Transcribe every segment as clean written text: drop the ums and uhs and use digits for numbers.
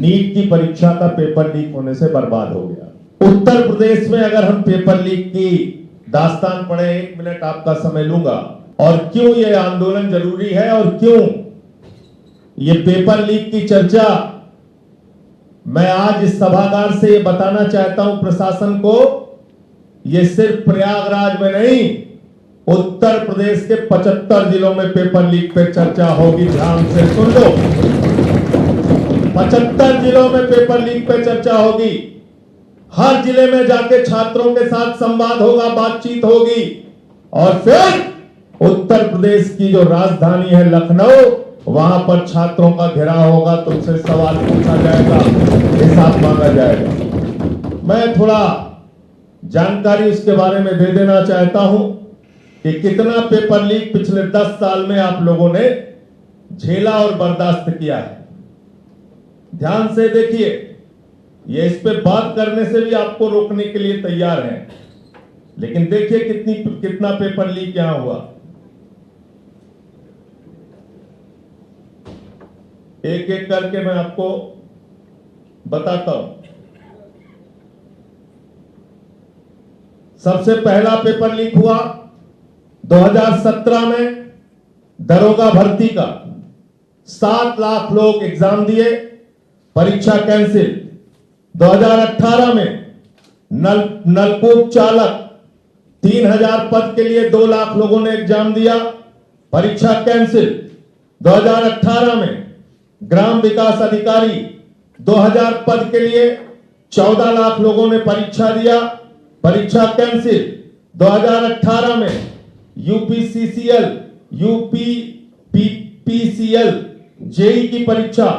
NEET की परीक्षा का पेपर लीक होने से बर्बाद हो गया। उत्तर प्रदेश में अगर हम पेपर लीक की दास्तान पढ़े, 1 मिनट आपका समय लूंगा, और क्यों ये आंदोलन जरूरी है और क्यों ये पेपर लीक की चर्चा मैं आज इस सभागार से ये बताना चाहता हूं प्रशासन को, ये सिर्फ प्रयागराज में नहीं, उत्तर प्रदेश के 75 जिलों में पेपर लीक पे चर्चा होगी। ध्यान से सुन लो, 75 जिलों में पेपर लीक पे चर्चा होगी। हर जिले में जाके छात्रों के साथ संवाद होगा, बातचीत होगी, और फिर उत्तर प्रदेश की जो राजधानी है लखनऊ, वहां पर छात्रों का घेराव होगा, तुमसे सवाल पूछा जाएगा, हिसाब मांगा जाएगा। मैं थोड़ा जानकारी उसके बारे में दे देना चाहता हूं कि कितना पेपर लीक पिछले 10 साल में आप लोगों ने झेला और बर्दाश्त किया है। ध्यान से देखिए, ये इस पे बात करने से भी आपको रोकने के लिए तैयार हैं, लेकिन देखिए कितना पेपर लीक यहां हुआ। एक एक करके मैं आपको बताता हूं। सबसे पहला पेपर लीक हुआ 2017 में दरोगा भर्ती का। 7 लाख लोग एग्जाम दिए, परीक्षा कैंसिल। 2018 में नलकूप चालक 3000 पद के लिए 2 लाख लोगों ने एग्जाम दिया, परीक्षा कैंसिल। 2018 में ग्राम विकास अधिकारी 2000 पद के लिए 14 लाख लोगों ने परीक्षा दिया, परीक्षा कैंसिल। 2018 में यूपीसीसीएल, यूपीपीसीएल जेई की परीक्षा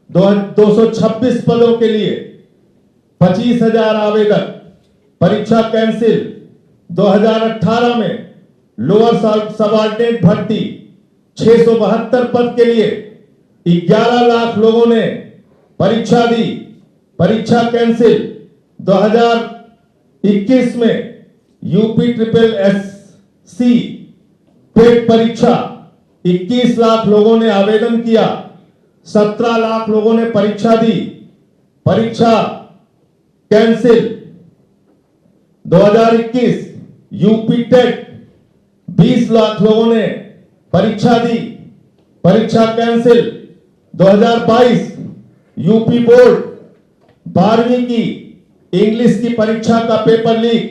226 पदों के लिए 25,000 आवेदक, परीक्षा कैंसिल। 2018 में लोअर सबऑर्डिनेट भर्ती 672 पद के लिए 11 लाख लोगों ने परीक्षा दी, परीक्षा कैंसिल। 2021 में यूपी ट्रिपल एससी पेट परीक्षा 21 लाख लोगों ने आवेदन किया, 17 लाख लोगों ने परीक्षा दी, परीक्षा कैंसिल। 2021 यूपी टेट 20 लाख लोगों ने परीक्षा दी, परीक्षा कैंसिल। 2022 यूपी बोर्ड 12वीं की इंग्लिश की परीक्षा का पेपर लीक,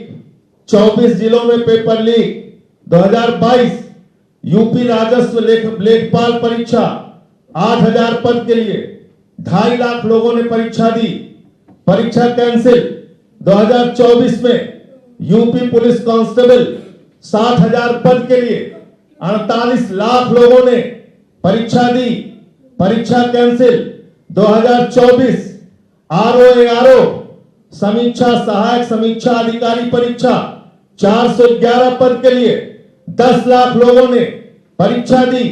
24 जिलों में पेपर लीक। 2022 यूपी राजस्व लेखपाल परीक्षा 8000 पद के लिए 2.5 लाख लोगों ने परीक्षा दी, परीक्षा कैंसिल। 2024 में यूपी पुलिस कांस्टेबल 60,000 पद के लिए 48 लाख लोगों ने परीक्षा दी, परीक्षा कैंसिल। 2024 आरओ समीक्षा सहायक समीक्षा अधिकारी परीक्षा 411 पद के लिए 10 लाख लोगों ने परीक्षा दी,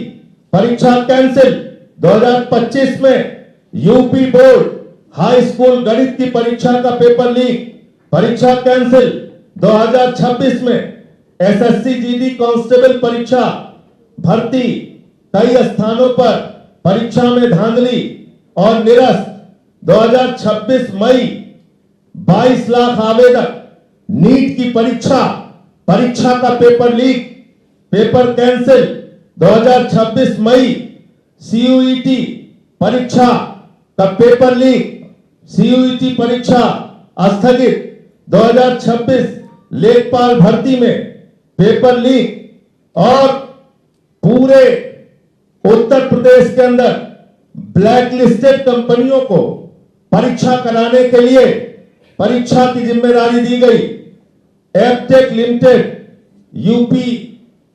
परीक्षा कैंसिल। 2025 में यूपी बोर्ड हाई स्कूल गणित की परीक्षा का पेपर लीक, परीक्षा कैंसिल। 2026 में एसएससी जीडी कांस्टेबल परीक्षा भर्ती, कई स्थानों पर परीक्षा में धांधली और निरस्त। 2026 मई 22 लाख आवेदक, नीट की परीक्षा का पेपर लीक, पेपर कैंसिल। 2026 मई सीयूईटी परीक्षा का पेपर लीक, सीयूईटी परीक्षा स्थगित। 2026 लेखपाल भर्ती में पेपर लीक। और पूरे उत्तर प्रदेश के अंदर ब्लैक लिस्टेड कंपनियों को परीक्षा कराने के लिए परीक्षा की जिम्मेदारी दी गई। Aptech Limited UP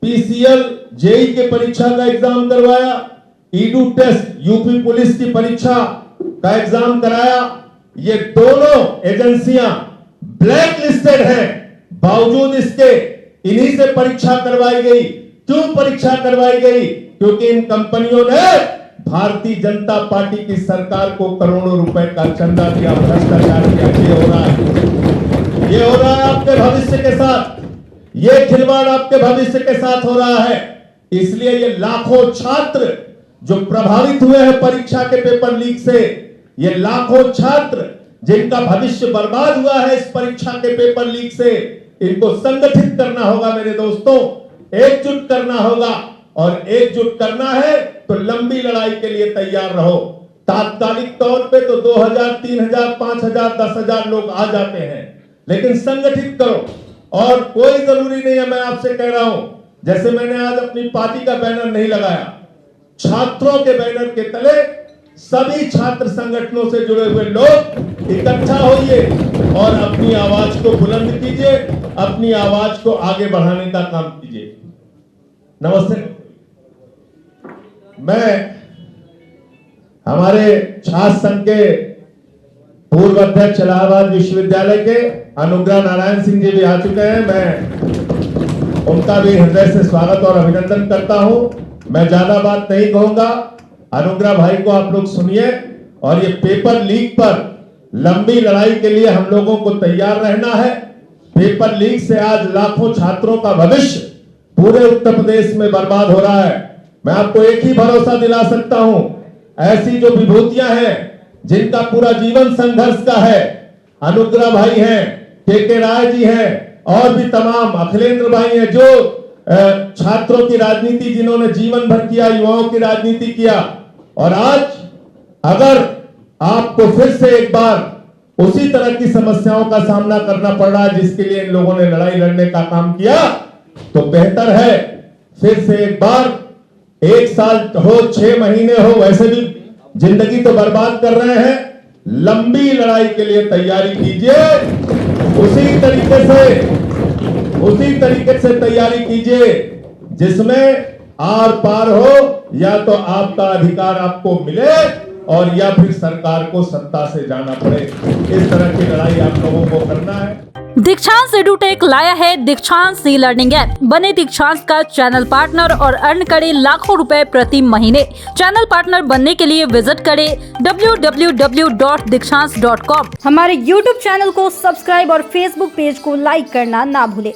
PCL JE के परीक्षा का एग्जाम करवाया, ईडू टेस्ट यूपी पुलिस की परीक्षा का एग्जाम कराया। ये दोनों एजेंसियां ब्लैक लिस्टेड हैं, बावजूद इसके इन्हीं से परीक्षा करवाई गई। क्यों परीक्षा करवाई गई? क्योंकि इन कंपनियों ने भारतीय जनता पार्टी की सरकार को करोड़ों रुपए का चंदा दिया, भ्रष्टाचार किया। ये हो रहा है, ये हो रहा है आपके भविष्य के साथ, ये खिलवाड़ आपके भविष्य के साथ हो रहा है। इसलिए ये लाखों छात्र जो प्रभावित हुए हैं परीक्षा के पेपर लीक से, ये लाखों छात्र जिनका भविष्य बर्बाद हुआ है इस परीक्षा के पेपर लीक से, इनको संगठित करना होगा मेरे दोस्तों, एकजुट करना होगा। और एकजुट करना है तो लंबी लड़ाई के लिए तैयार रहो। तात्कालिक तौर पे तो 2000, 3000, 5000, 10,000 लोग आ जाते हैं, लेकिन संगठित करो। और कोई जरूरी नहीं है, मैं आपसे कह रहा हूं, जैसे मैंने आज अपनी पार्टी का बैनर नहीं लगाया, छात्रों के बैनर के तले सभी छात्र संगठनों से जुड़े हुए लोग इकट्ठा होइए और अपनी आवाज को बुलंद कीजिए, अपनी आवाज को आगे बढ़ाने का काम कीजिए। नमस्ते। मैं हमारे छात्र संघ के पूर्व अध्यक्ष इलाहाबाद विश्वविद्यालय के अनुग्रह नारायण सिंह जी भी आ चुके हैं। मैं उनका भी हृदय से स्वागत और अभिनंदन करता हूं। मैं ज्यादा बात नहीं कहूंगा, अनुग्रह भाई को आप लोग सुनिए। और ये पेपर लीक पर लंबी लड़ाई के लिए हम लोगों को तैयार रहना है। पेपर लीक से आज लाखों छात्रों का भविष्य पूरे उत्तर प्रदेश में बर्बाद हो रहा है। मैं आपको एक ही भरोसा दिला सकता हूं, ऐसी जो विभूतियां हैं जिनका पूरा जीवन संघर्ष का है, अनुग्रह भाई हैं, के राय जी हैं, और भी तमाम अखिलेंद्र भाई हैं, जो छात्रों की राजनीति जिन्होंने जीवन भर किया, युवाओं की राजनीति किया। और आज अगर आपको फिर से एक बार उसी तरह की समस्याओं का सामना करना पड़ रहा है जिसके लिए इन लोगों ने लड़ाई लड़ने का काम किया, तो बेहतर है फिर से एक बार, 1 साल हो, 6 महीने हो, वैसे भी जिंदगी तो बर्बाद कर रहे हैं, लंबी लड़ाई के लिए तैयारी कीजिए। उसी तरीके से तैयारी कीजिए जिसमें आर पार हो, या तो आपका अधिकार आपको मिले और या फिर सरकार को सत्ता से जाना पड़े। इस तरह की लड़ाई आप लोगों को करना है। दीक्षांत एडुटेक लाया है दीक्षांत ई लर्निंग ऐप। बने दीक्षांत का चैनल पार्टनर और अर्न करे लाखों रुपए प्रति महीने। चैनल पार्टनर बनने के लिए विजिट करें www.dikshans.com। हमारे YouTube चैनल को सब्सक्राइब और Facebook पेज को लाइक करना ना भूले।